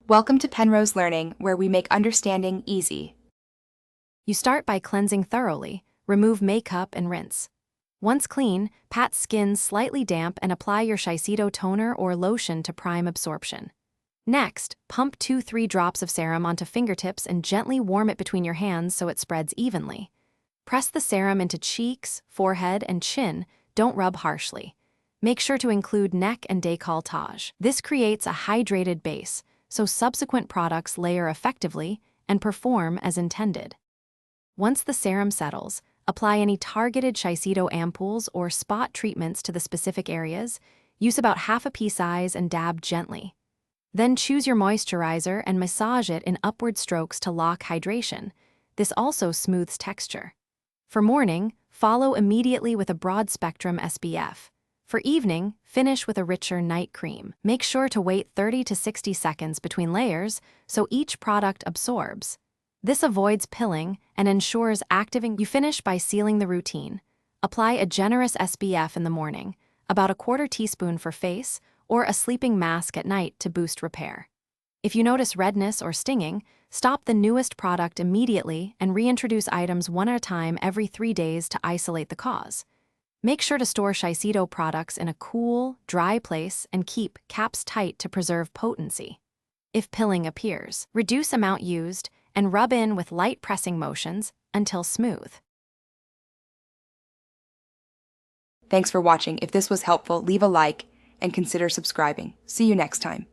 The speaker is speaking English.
Welcome to Penrose Learning, where we make understanding easy. You start by cleansing thoroughly, remove makeup and rinse. Once clean, pat skin slightly damp and apply your Shiseido toner or lotion to prime absorption. Next, pump 2-3 drops of serum onto fingertips and gently warm it between your hands so it spreads evenly. Press the serum into cheeks, forehead, and chin, don't rub harshly. Make sure to include neck and décolletage. This creates a hydrated base, so subsequent products layer effectively and perform as intended. Once the serum settles, apply any targeted Shiseido ampoules or spot treatments to the specific areas. Use about half a pea size and dab gently. Then choose your moisturizer and massage it in upward strokes to lock hydration. This also smooths texture. For morning, follow immediately with a broad-spectrum SPF. For evening, finish with a richer night cream. Make sure to wait 30 to 60 seconds between layers so each product absorbs. This avoids pilling and ensures activating. You finish by sealing the routine. Apply a generous SPF in the morning, about a quarter teaspoon for face, or a sleeping mask at night to boost repair. If you notice redness or stinging, stop the newest product immediately and reintroduce items one at a time every 3 days to isolate the cause. Make sure to store Shiseido products in a cool, dry place and keep caps tight to preserve potency. If pilling appears, reduce amount used and rub in with light pressing motions until smooth. Thanks for watching. If this was helpful, leave a like and consider subscribing. See you next time.